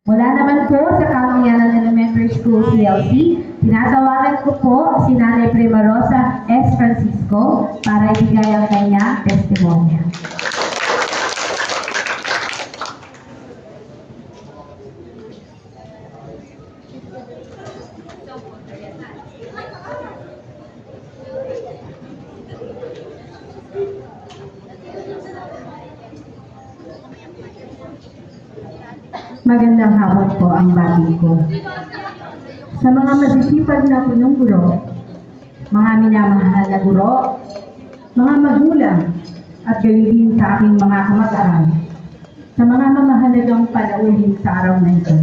Mula naman po sa Kamanyanan Elementary School CLC, tinatawagan ko po si Nanay Prima Rosa S. Francisco para ibigay ang kanyang testimonya. Magandang hapon po ang bati ko. Sa mga masisipag na punong guro, mga minamahal na guro, mga magulang, at gayon din sa aking mga kamag-aral, sa mga mamahalagang palauhin sa araw na ito.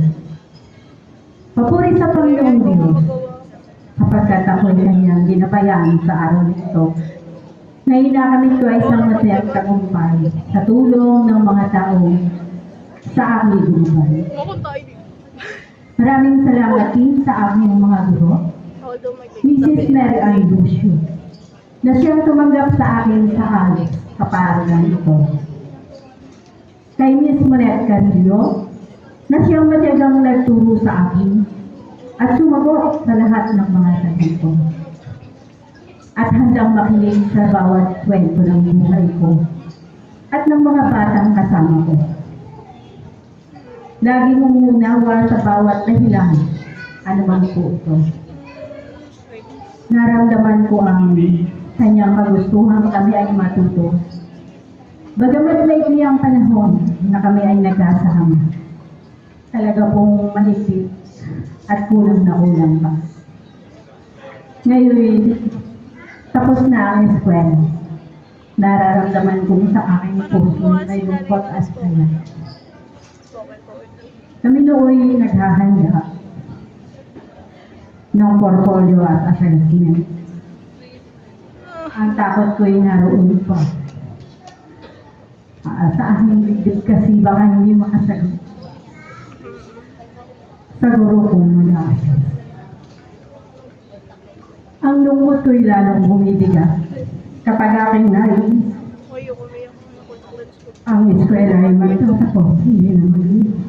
Papuri sa Panginoong Diyos, kapagkat ako'y kanyang ginabayaan sa araw na ito, na inakamit ko ay isang masayang tagumpay sa tulong ng mga tao sa aming buhay. Maraming salamat din sa aming mga guro, Mrs. Mary Ann Lucio, na siyang tumanggap sa akin sa halos kaparalan ito. Kay Miss Monet Carrillo, na siyang matyagang nagturo sa akin at sumagot sa lahat ng mga tanong ko. At handang makinig sa bawat kwento ng buhay ko at ng mga batang kasama ko. Laging umuunawa sa bawat dahilan, anuman po ito. Naramdaman ko ang kanyang kagustuhan kami ay matuto. Bagamat maikli ang panahon na kami ay nagkasama, talaga pong mahigpit at kulang na kulang pa. Ngayon, tapos na ang eskwela. Nararamdaman ko sa aking puso may lungkot at saya. Kami nooy naghahanda ng portfolio at assessment. Ang takot ko'y naroon pa. Sa aking bigdib kasi baka hindi makasagot. Sa guro kong mag-assess. Ang lungkot ko'y lalong bumibigat kapag aking nais ang eskwela ay magtatapos, hindi na mag-iwas.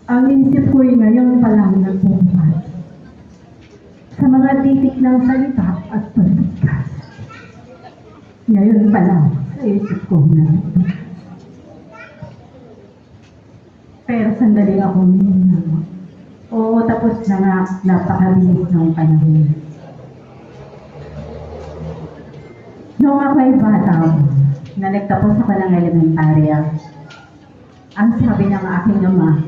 Ang isip ko'y ngayon pa lang nagbubukas sa mga titik ng salita at pagkas. Ngayon pa lang sa isip ko na. Pero sandali ako mininawa. Oo, tapos na nga, napakabilis ng panahon. Noong ako'y bata na nagtapos ako ng elementarya, ang sabi ng aking ama,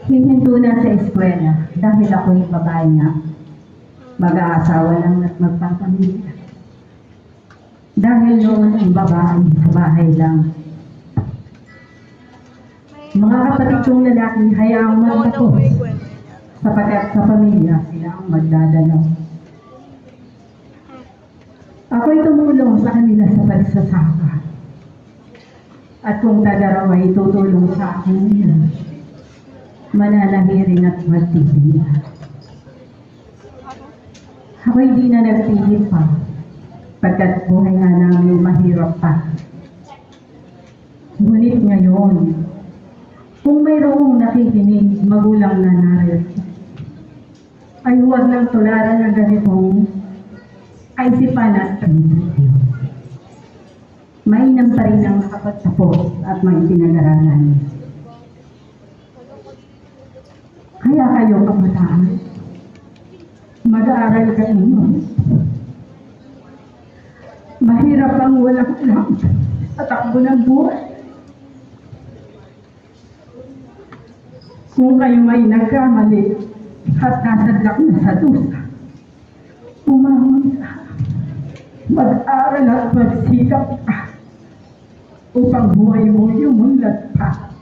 hihinto na sa eskwela dahil ako'y babae na mag-aasawa lang at magpapamilya. Dahil noon ang babae sa bahay lang. Mga kapatid kong lalaki hayaang magtapos sapagkat sa pamilya sila ang magdadalaw. Ako'y tumulong sa kanila sa pagsasaka. At kung tagaraw ay tutulong sa akin nila, mananahirin at magtitigil. Ako'y di na nagtigil pa, pagkat buhay nga namin mahirap pa. Ngunit ngayon, kung mayroong nakikinig magulang na narito, ay huwag nang tularan ng ganitong kaisipan at prinsipyo. Mainam pa rin ang nakapagtapos at may pinag-aralan. Kaya kayo kabataan, mag-aaral kayo. Mahirap ang walang alam sa takbo ng buhay. Kung kayo may nagkamali at nasadlak na sa dusa, umahon ka, mag-aaral at magsikap ka upang buhay mo yumunlad pa.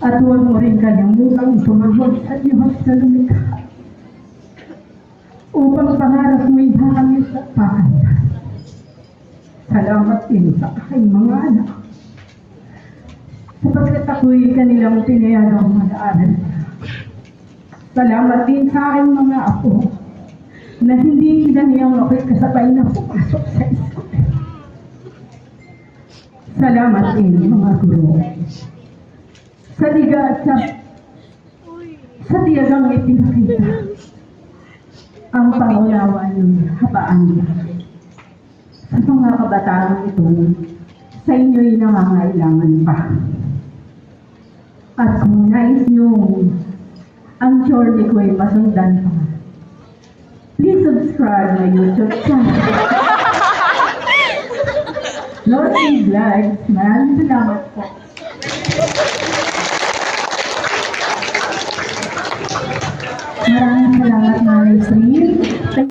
At huwag mo rin kalimutang tumawag sa Diyos na lumikha upang pangarap mo'y hakamit at pakanta. Salamat din sa aking mga anak sapagkat ako'y kanilang tinayang mag-aaral. Salamat din sa aking mga apo na hindi na niyang ako'y kasabay na pumasok sa eskwela. Salamat din, mga guro. Sa liga sa tiyagang ipinakita ang pangunawa ng habaan niya. Sa mga kabataan ito, sa inyo'y nangangailangan pa. At kung nais niyong ang journey ko'y masundan pa, please subscribe my YouTube channel. Lord Vlogs, maraming salamat po. Maraming salamat, Nanay Sri.